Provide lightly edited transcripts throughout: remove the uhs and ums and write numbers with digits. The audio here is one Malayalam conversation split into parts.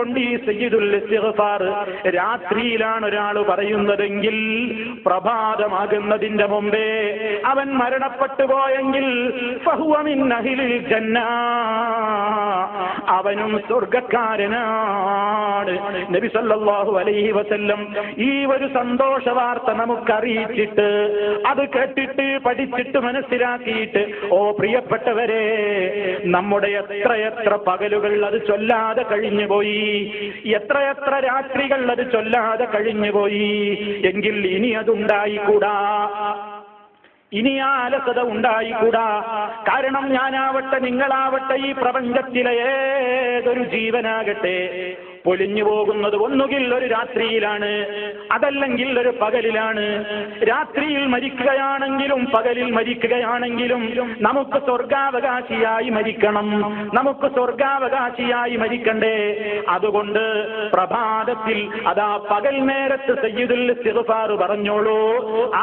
കൊണ്ട് ഈ സയ്യിദുൽ ഇസ്തിഗ്ഫാർ രാത്രിയിലാണ് ഒരാൾ പറയുന്നതെങ്കിൽ പ്രഭാതമാകുന്നതിന്റെ മുമ്പേ അവൻ മരണപ്പെട്ടു പോയെങ്കിൽ ഫഹുവ മിൻ അഹ്ലിൽ ജന്ന, അവനും സ്വർഗ്ഗക്കാരനാണ്. നബി സല്ലല്ലാഹു അലൈഹി വസല്ലം ഈ ഒരു സന്തോഷ വാർത്ത നമുക്കറിയിച്ചിട്ട് അത് കേട്ടിട്ട് പഠിച്ചിട്ട് മനസ്സിലാക്കിയിട്ട്, ഓ പ്രിയപ്പെട്ടവരെ, നമ്മുടെ എത്രയെത്ര പകലുകൾ അത് ചൊല്ലാതെ കഴിഞ്ഞുപോയി, എത്രയെത്ര രാത്രികൾ അത് ചൊല്ലാതെ കഴിഞ്ഞുപോയി. എങ്കിൽ ഇനി അതുണ്ടായിക്കൂടാ, ഇനി ആ അലസത ഉണ്ടായിക്കൂടാ. കാരണം ഞാനാവട്ടെ, നിങ്ങളാവട്ടെ, ഈ പ്രപഞ്ചത്തിലെ ഏതൊരു ജീവനാകട്ടെ പൊലിഞ്ഞു പോകുന്നത് ഒന്നുകിൽ ഒരു രാത്രിയിലാണ്, അതല്ലെങ്കിൽ ഒരു പകലിലാണ്. രാത്രിയിൽ മരിക്കുകയാണെങ്കിലും പകലിൽ മരിക്കുകയാണെങ്കിലും നമുക്ക് സ്വർഗാവകാശിയായി മരിക്കണം, നമുക്ക് സ്വർഗാവകാശിയായി മരിക്കണ്ടേ. അതുകൊണ്ട് പ്രഭാതത്തിൽ അതാ പകൽ നേരത്ത് സയ്യിദുൽ ഇസ്തിഗ്ഫാർ പറഞ്ഞോളൂ.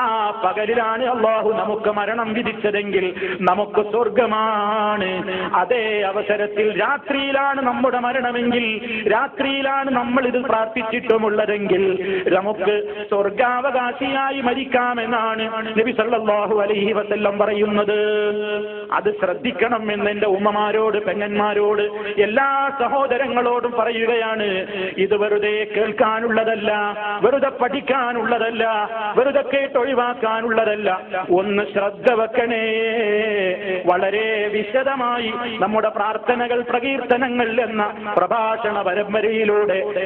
ആ പകലിലാണ് അല്ലാഹു നമുക്ക് മരണം വിധിച്ചതെങ്കിൽ നമുക്ക് സ്വർഗമാണ്. അതേ അവസരത്തിൽ രാത്രിയിലാണ് നമ്മുടെ മരണമെങ്കിൽ, രാത്രിയിലാണ് നമ്മൾ ഇത് പ്രാർത്ഥിച്ചിട്ടുമുള്ളതെങ്കിൽ നമുക്ക് സ്വർഗാവകാശിയായി മരിക്കാമെന്നാണ് നബി സല്ലല്ലാഹു അലൈഹി വസല്ലം പറയുന്നത്. അത് ശ്രദ്ധിക്കണം എന്ന് എന്റെ ഉമ്മമാരോട്, പെങ്ങന്മാരോട്, എല്ലാ സഹോദരങ്ങളോടും പറയുകയാണ്. ഇത് വെറുതെ കേൾക്കാനുള്ളതല്ല, വെറുതെ പഠിക്കാനുള്ളതല്ല, വെറുതെ കേട്ടൊഴിവാക്കാനുള്ളതല്ല. ഒന്ന് ശ്രദ്ധ വെക്കണേ. വളരെ വിശദമായി നമ്മുടെ പ്രാർത്ഥനകൾ, പ്രകീർത്തനങ്ങൾ എന്ന പ്രഭാഷണ പരമ്പരയിലൂടെ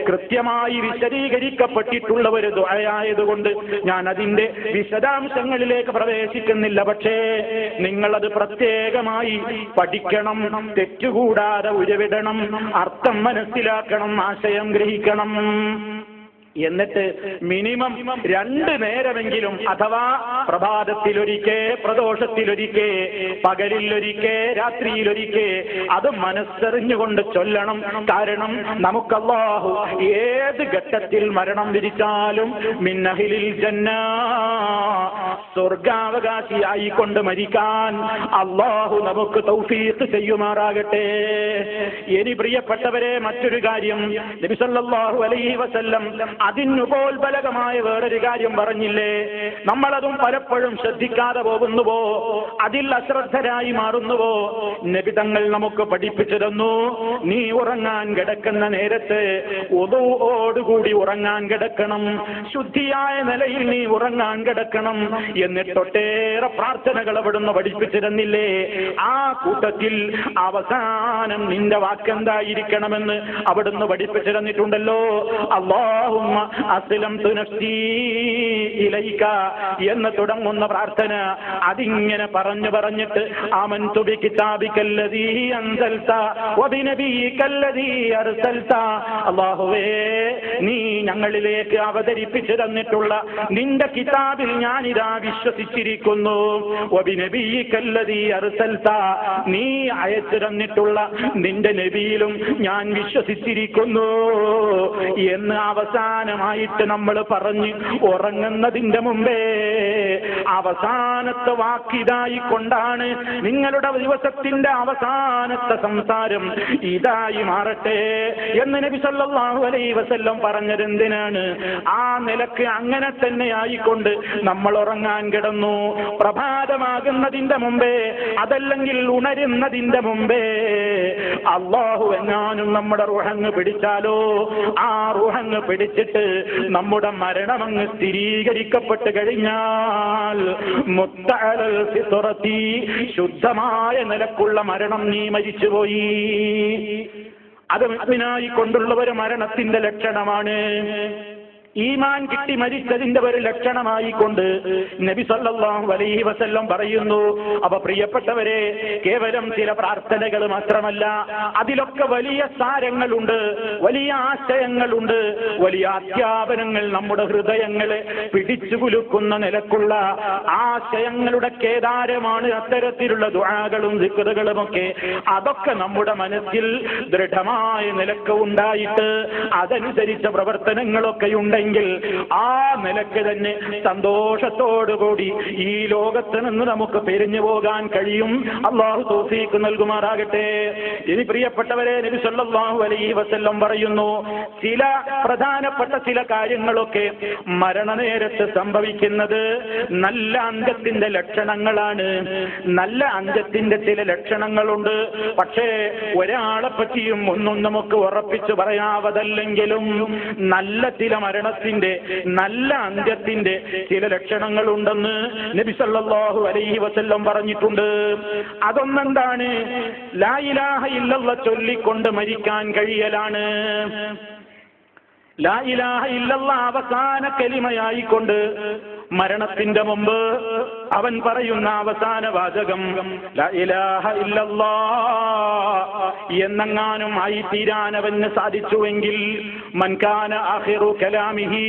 കൃത്യമായി വിശദീകരിക്കപ്പെട്ടിട്ടുള്ള ഒരു ദുആയായതുകൊണ്ട് ഞാൻ അതിന്റെ വിശദാംശങ്ങളിലേക്ക് പ്രവേശിക്കുന്നില്ല. പക്ഷേ നിങ്ങളത് പ്രത്യേകമായി പഠിക്കണം, തെറ്റുകൂടാതെ ഉരുവിടണം, അർത്ഥം മനസ്സിലാക്കണം, ആശയം ഗ്രഹിക്കണം. എന്നിട്ട് മിനിമം 2 നേരമെങ്കിലും, അഥവാ പ്രഭാതത്തിലൊരിക്കെ, പ്രദോഷത്തിലൊരിക്കെ, പകലിലൊരിക്കെ, രാത്രിയിലൊരിക്കെ അത് മനസ്സറിഞ്ഞുകൊണ്ട് ചൊല്ലണം. കാരണം നമുക്ക് അല്ലാഹു ഏത് ഘട്ടത്തിൽ മരണം വിധിച്ചാലും മിൻ അഹ്ലിൽ ജന്ന, സ്വർഗാവകാശിയായി കൊണ്ട് മരിക്കാൻ അല്ലാഹു നമുക്ക് തൗഫീഖ് ചെയ്യുമാറാകട്ടെ. ഇനി പ്രിയപ്പെട്ടവരെ, മറ്റൊരു കാര്യം നബി സല്ലല്ലാഹു അലൈഹി വസല്ലം അതിനുപോൽബലകമായ വേറൊരു കാര്യം പറഞ്ഞില്ലേ? നമ്മളതും പലപ്പോഴും ശ്രദ്ധിക്കാതെ പോകുന്നുവോ, അതിൽ അശ്രദ്ധരായി മാറുന്നുവോ? നബി തങ്ങൾ നമുക്ക് പഠിപ്പിച്ചു തന്നു, നീ ഉറങ്ങാൻ കിടക്കുന്ന നേരത്ത് വുദൂഓടുകൂടി ഉറങ്ങാൻ കിടക്കണം, ശുദ്ധിയായ നിലയിൽ നീ ഉറങ്ങാൻ കിടക്കണം. എന്നിട്ടൊട്ടേറെ പ്രാർത്ഥനകൾ അവിടുന്ന് പഠിപ്പിച്ചു തന്നില്ലേ? ആ കൂട്ടത്തിൽ അവസാനം നിന്റെ വാക്കെന്തായിരിക്കണമെന്ന് അവിടുന്ന് പഠിപ്പിച്ചു തന്നിട്ടുണ്ടല്ലോ. അല്ലാഹുമ്മ അസ്ലംതു നഫ്സീ ഇലൈക എന്ന് തുടങ്ങുന്ന പ്രാർത്ഥന. അതിങ്ങനെ പറഞ്ഞിട്ട് ആമൻതു ബികിതാബികല്ലദീ അൻസൽത വബിനബിയികല്ലദീ അർസൽത, അല്ലാഹുവേ, നീ ഞങ്ങളിലേക്ക് അവതരിപ്പിച്ചു തന്നിട്ടുള്ള നിന്റെ കിതാബിൽ ഞാനിതാ വിശ്വസിച്ചിരിക്കുന്നു. വബിനബിയികല്ലദീ അർസൽത, നീ അയച്ചു തന്നിട്ടുള്ള നിന്റെ നബിയിലും ഞാൻ വിശ്വസിച്ചിരിക്കുന്നു എന്ന് അവസാനമായിട്ട് നമ്മൾ പറഞ്ഞ് ഉറങ്ങുന്നതിന്റെ മുമ്പേ അവസാനത്തെ വാക്കിതായി കൊണ്ടാണ് നിങ്ങളുടെ ദിവസത്തിന്റെ അവസാനത്തെ സംസാരം ഇതായി മാറട്ടെ എന്ന് നബി സല്ലല്ലാഹു അലൈഹി വസല്ലം പറഞ്ഞത് എന്തിനാണ്? ആ നിലക്ക് അങ്ങനെ തന്നെ ആയിക്കൊണ്ട് നമ്മൾ ഉറങ്ങാൻ കിടന്നു. പ്രഭാതമാകുന്നതിന്റെ മുമ്പേ, അതല്ലെങ്കിൽ ഉണരുന്നതിന്റെ മുമ്പേ അല്ലാഹു എങ്ങാനും നമ്മുടെ റൂഹങ്ങ് പിടിച്ചാലോ, ആ റൂഹങ്ങ് പിടിച്ചിട്ട് നമ്മുടെ മരണമങ്ങ് സ്ഥിരീകരിക്കപ്പെട്ട് കഴിഞ്ഞാൽ മുത്തഅലൽ ഫിത്രതി, ശുദ്ധമായ നിലക്കുള്ള മരണം നീ മരിച്ചുപോയി. അത് മുഅ്മിനായി കൊണ്ടുള്ള ഒരു മരണത്തിന്റെ ലക്ഷണമാണ്. ഈമാൻ കിട്ടി മരിച്ചതിന്റെ ഒരു ലക്ഷണമായി കൊണ്ട് നബി സല്ലല്ലാഹു അലൈഹി വസല്ലം പറയുന്നു. അപ്പൊ പ്രിയപ്പെട്ടവരെ, കേവലം ചില പ്രാർത്ഥനകൾ മാത്രമല്ല, അതിലൊക്കെ വലിയ സാരങ്ങളുണ്ട്, വലിയ ആശയങ്ങളുണ്ട്, വലിയ അധ്യാപനങ്ങൾ നമ്മുടെ ഹൃദയങ്ങളെ പിടിച്ചു കുലുക്കുന്ന നിലക്കുള്ള ആശയങ്ങളുടെ കേദാരമാണ് അത്തരത്തിലുള്ള ദുആകളും ദിക്റുകളുമൊക്കെ. അതൊക്കെ നമ്മുടെ മനസ്സിൽ ദൃഢമായ നിലക്ക് ഉണ്ടായിട്ട് അതനുസരിച്ച പ്രവർത്തനങ്ങളൊക്കെ ഉണ്ട് ഉണ്ടെങ്കിൽ ആ നിലക്ക് തന്നെ സന്തോഷത്തോടുകൂടി ഈ ലോകത്ത് നിന്ന് നമുക്ക് പിരിഞ്ഞു പോകാൻ കഴിയും. അല്ലാഹു തൗഫീഖ് നൽകുമാറാകട്ടെ. ഇനി പ്രിയപ്പെട്ടവരെ, നബി സല്ലല്ലാഹു അലൈഹി വസല്ലം പറയുന്നു, ചില പ്രധാനപ്പെട്ട ചില കാര്യങ്ങളൊക്കെ മരണനേരത്ത് സംഭവിക്കുന്നത് നല്ല അംഗത്തിന്റെ ലക്ഷണങ്ങളാണ്. നല്ല അംഗത്തിന്റെ ചില ലക്ഷണങ്ങളുണ്ട്. പക്ഷേ ഒരാളെ പറ്റിയും ഒന്നും നമുക്ക് ഉറപ്പിച്ചു പറയാവതല്ലെങ്കിലും നല്ല ചില മരണത്തിന്റെ, നല്ല അന്ത്യത്തിന്റെ ചില ലക്ഷണങ്ങളുണ്ടെന്ന് നബി സല്ലല്ലാഹു അലൈഹി വസല്ലം പറഞ്ഞിട്ടുണ്ട്. അതൊന്നെന്താണ്? ലാ ഇലാഹ ഇല്ലല്ലാഹ് ചൊല്ലിക്കൊണ്ട് മരിക്കാൻ കഴിയലാണ്. ലാ ഇലാഹ ഇല്ലല്ലാഹ് അവസാന കലിമയായിക്കൊണ്ട് മരണത്തിന്റെ മുമ്പ് അവൻ പറയുന്ന അവസാന വാചകം ലാ ഇലാഹ ഇല്ലല്ലാഹ് എന്നെങ്ങാനും ആയി തീരാൻ അവന് സാധിച്ചുവെങ്കിൽ, മൻ കാന ആഖിറു കലാമിഹി,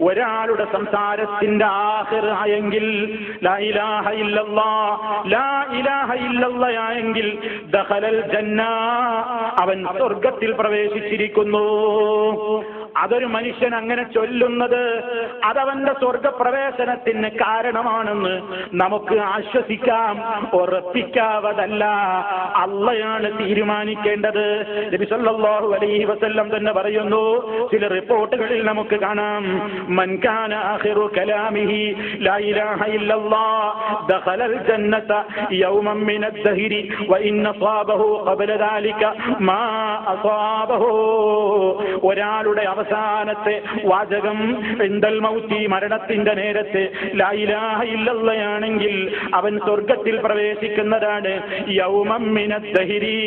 ഒരാളുടെ സംസാരത്തിന്റെ ആഖിർ ആയെങ്കിൽ ലാ ഇലാഹ ഇല്ലല്ലാഹ്, ലാ ഇലാഹ ഇല്ലല്ലാഹ് ആയെങ്കിൽ ദഖലൽ ജന്ന, അവൻ സ്വർഗ്ഗത്തിൽ പ്രവേശിച്ചിരിക്കുന്നു. അതൊരു മനുഷ്യൻ അങ്ങനെ ചൊല്ലുന്നത് അതവന്റെ സ്വർഗപ്രവേശനത്തിന് കാരണമാണെന്ന് നമുക്ക് ആശ്വസിക്കാം, ഉറപ്പിക്കാവതല്ല. അള്ളയാണ് തീരുമാനിക്കേണ്ടത്. നബി സല്ലല്ലാഹു അലൈഹി വസല്ലം തന്നെ പറയുന്നു, ചില റിപ്പോർട്ടുകളിൽ നമുക്ക് കാണാം, മൻ കാന ആഖിറു കലാമിഹി ലാ ഇലാഹ ഇല്ലല്ലാഹ് ദഖലൽ ജന്നത യൗമൻ മിനദ് ദഹരി വ ഇന്ന അസാബഹു ഖബല ദാലിക മാ അസാബഹു. ഒരാളുടെ അവസാനത്തെ വാചകം ഇൻദൽ മൗതി, മരണത്തിന്റെ നേരത്തെ ലാ ഇലാഹ ഇല്ലല്ലാഹ് ആണെങ്കിൽ അവൻ സ്വർഗ്ഗത്തിൽ പ്രവേശിക്കുന്നതാണ്. യൗമൻ മിനദ് ദഹരി,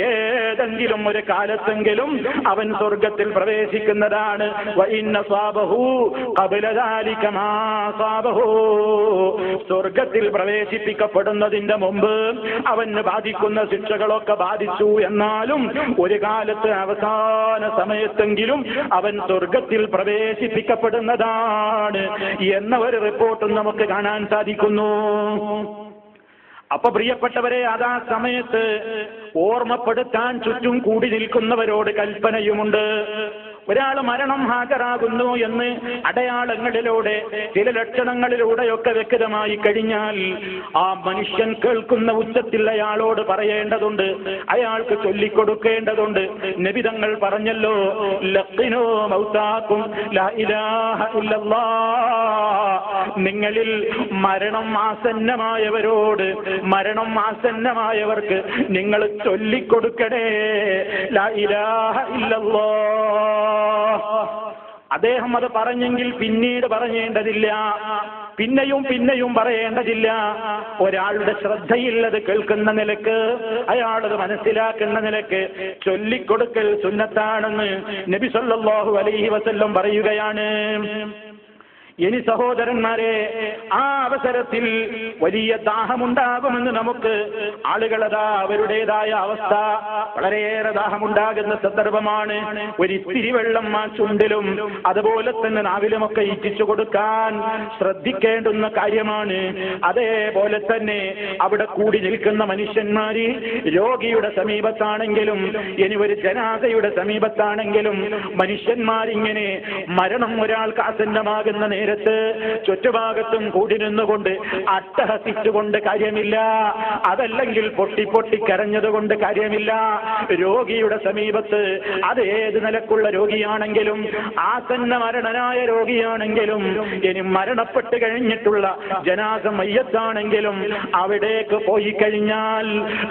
ഏതെങ്കിലും ഒരു കാലത്തെങ്കിലും അവൻ സ്വർഗ്ഗത്തിൽ പ്രവേശിക്കുന്നതാണ്. വ ഇന്ന അസാബഹു ഖബല ദാലിക മാ അസാബഹു, സ്വർഗ്ഗത്തിൽ പ്രവേശിപ്പിക്കപ്പെടുന്നതിന്റെ മുമ്പ് അവന് ബാധിക്കുന്ന ശിക്ഷകളൊക്കെ ബാധിച്ചു എന്നാലും ഒരു കാലത്ത് അവസാന സമയത്തെങ്കിലും അവൻ സ്വർഗ്ഗത്തിൽ പ്രവേശിപ്പിക്കപ്പെടുന്നതാണ് എന്ന ഒരു റിപ്പോർട്ടും നമുക്ക് കാണാൻ സാധിക്കുന്നു. അപ്പൊ പ്രിയപ്പെട്ടവരെ, അതാ സമയത്ത് ഓർമ്മപ്പെടുത്താൻ ചുറ്റും കൂടി നിൽക്കുന്നവരോട് കൽപ്പനയുമുണ്ട്. ഒരാൾ മരണം ഹാജരാകുന്നു എന്ന് അടയാളങ്ങളിലൂടെ, ചില ലക്ഷണങ്ങളിലൂടെയൊക്കെ വ്യക്തമായി കഴിഞ്ഞാൽ ആ മനുഷ്യൻ കേൾക്കുന്ന ഉച്ചത്തിൽ അയാളോട് പറയേണ്ടതുണ്ട്, അയാൾക്ക് ചൊല്ലിക്കൊടുക്കേണ്ടതുണ്ട്. നബി തങ്ങൾ പറഞ്ഞല്ലോ, ലഖിനൂ മൗതാക്കും ലാ ഇലാഹ ഇല്ലല്ലാഹ്, നിങ്ങളിൽ മരണം ആസന്നമായവരോട്, മരണം ആസന്നമായവർക്ക് നിങ്ങൾ ചൊല്ലിക്കൊടുക്കണേ ലാ ഇലാഹ ഇല്ലല്ലാഹ്. അദ്ദേഹം അത് പറഞ്ഞെങ്കിൽ പിന്നീട് പറയേണ്ടതില്ല, പിന്നെയും പിന്നെയും പറയേണ്ടതില്ല. ഒരാളുടെ ശ്രദ്ധയിൽ അത് കേൾക്കുന്ന നിലക്ക്, അയാളത് മനസ്സിലാക്കുന്ന നിലക്ക് ചൊല്ലിക്കൊടുക്കൽ സുന്നത്താണെന്ന് നബി സല്ലല്ലാഹു അലൈഹി വസല്ലം പറയുകയാണ്. ഇനി സഹോദരന്മാരെ, ആ അവസരത്തിൽ വലിയ ദാഹമുണ്ടാകുമെന്ന് നമുക്ക് ആളുകളതാ അവരുടേതായ അവസ്ഥ, വളരെയേറെ ദാഹമുണ്ടാകുന്ന സന്ദർഭമാണ്. ഒരിത്തിരി വെള്ളം ആ ചുണ്ടിലും അതുപോലെ തന്നെ നാവിലുമൊക്കെ ഇറ്റിച്ചു കൊടുക്കാൻ ശ്രദ്ധിക്കേണ്ടുന്ന കാര്യമാണ്. അതേപോലെ തന്നെ അവിടെ കൂടി നിൽക്കുന്ന മനുഷ്യന്മാര് രോഗിയുടെ സമീപത്താണെങ്കിലും ഇനി ഒരു ജനാസയുടെ സമീപത്താണെങ്കിലും മനുഷ്യന്മാരിങ്ങനെ മരണം ഒരാൾക്ക് ആസന്നമാകുന്ന നേരത്ത് ചുറ്റുഭാഗത്തും കൂടി നിന്നുകൊണ്ട് അട്ടഹസിച്ചുകൊണ്ട് കാര്യമില്ല, അതല്ലെങ്കിൽ പൊട്ടി കരഞ്ഞതുകൊണ്ട് കാര്യമില്ല. രോഗിയുടെ സമീപത്ത്, അത് ഏത് നിലക്കുള്ള രോഗിയാണെങ്കിലും, ആസന്ന മരണനായ രോഗിയാണെങ്കിലും, ഇനി മരണപ്പെട്ട് കഴിഞ്ഞിട്ടുള്ള ജനാസ മയ്യത്താണെങ്കിലും അവിടേക്ക് പോയി കഴിഞ്ഞാൽ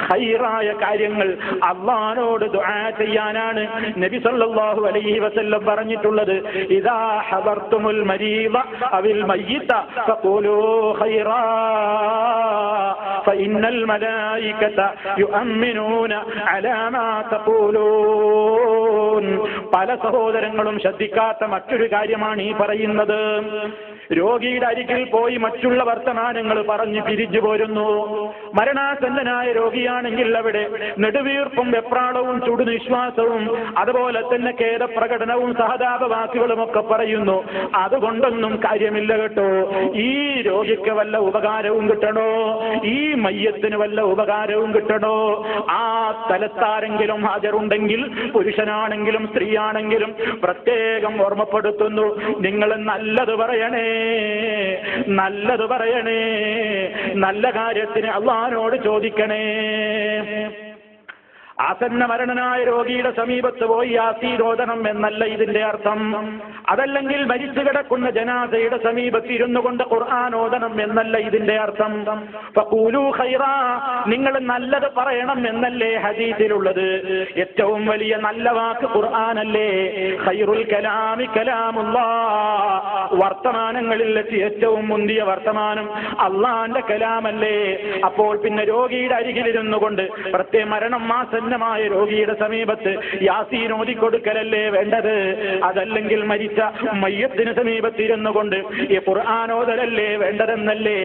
ഖൈറായ കാര്യങ്ങൾ അല്ലാഹുവോട് ദുആ ചെയ്യാനാണ് നബി സല്ലല്ലാഹു അലൈഹി വസല്ലം പറഞ്ഞിട്ടുള്ളത്. ഇദാ ഹദർതുമുൽ മരീദ അവിൽ മയ്യിത ഫഖൂലൂ ഖൈറാ ഫഇന്നൽ മലായികത യുഅമ്മിനൂന അലാ മാ തഖൂലൂൻ. പല സഹോദരങ്ങളും ശ്രദ്ധിക്കാത്ത മറ്റൊരു കാര്യമാണ് ഈ പറയുന്നത്. രോഗിയുടെ അരികിൽ പോയി മറ്റുള്ള വർത്തമാനങ്ങൾ പറഞ്ഞ് പിരിഞ്ഞു പോരുന്നു. മരണാസന്നനായ രോഗിയാണെങ്കിൽ അവിടെ നെടുവീർപ്പും വെപ്രാളവും ചുടുനിശ്വാസവും അതുപോലെ തന്നെ ഖേദപ്രകടനവും സഹതാപവാക്കുകളും ഒക്കെ പറയുന്നു. അതുകൊണ്ടൊന്നും കാര്യമില്ല കേട്ടോ. ഈ രോഗിക്ക് വല്ല ഉപകാരവും കിട്ടണോ, ഈ മയ്യത്തിന് വല്ല ഉപകാരവും കിട്ടണോ, ആ സ്ഥലത്താരെങ്കിലും ഹാജരുണ്ടെങ്കിൽ പുരുഷനാണെങ്കിലും സ്ത്രീയാണെങ്കിലും പ്രത്യേകം ഓർമ്മപ്പെടുത്തുന്നു, നിങ്ങൾ നല്ലത് പറയണേ, നല്ലത് പറയണേ, നല്ല കാര്യത്തിന് അള്ളാഹുവിനോട് ചോദിക്കണേ. ആസന്ന മരണനായ രോഗിയുടെ സമീപത്ത് പോയി യാസീൻ ഓതണം എന്നല്ല ഇതിന്റെ അർത്ഥം. അതല്ലെങ്കിൽ മരിച്ചു കിടക്കുന്ന ജനാസയുടെ സമീപത്ത് ഇരുന്നു കൊണ്ട് ഖുർആൻ ഓതണം എന്നല്ല ഇതിന്റെ അർത്ഥം. ഫഖൂലൂ ഖൈറാ, നിങ്ങൾ നല്ലത് പറയണം എന്നല്ലേ ഹദീസിലുള്ളത്. ഏറ്റവും വലിയ നല്ല വാക്ക് ഖുർആനല്ലേ. ഖൈറുൽ കലാമി കലാമുല്ലാഹ്, വർത്തമാനങ്ങളിൽ വെച്ച് ഏറ്റവും മുന്തിയ വർത്തമാനം അള്ളാന്റെ കലാമല്ലേ. അപ്പോൾ പിന്നെ രോഗിയുടെ അരികിലിരുന്നു കൊണ്ട് പ്രത്യേക മരണം മായ രോഗിയുടെ സമീപത്ത് യാസീൻ ഓതിക്കൊടുക്കലല്ലേ വേണ്ടത്. അതല്ലെങ്കിൽ മരിച്ച മയ്യത്തിന് സമീപത്തിരുന്നു കൊണ്ട് ഈ ഖുർആൻ ഓതലല്ലേ വേണ്ടതെന്നല്ലേ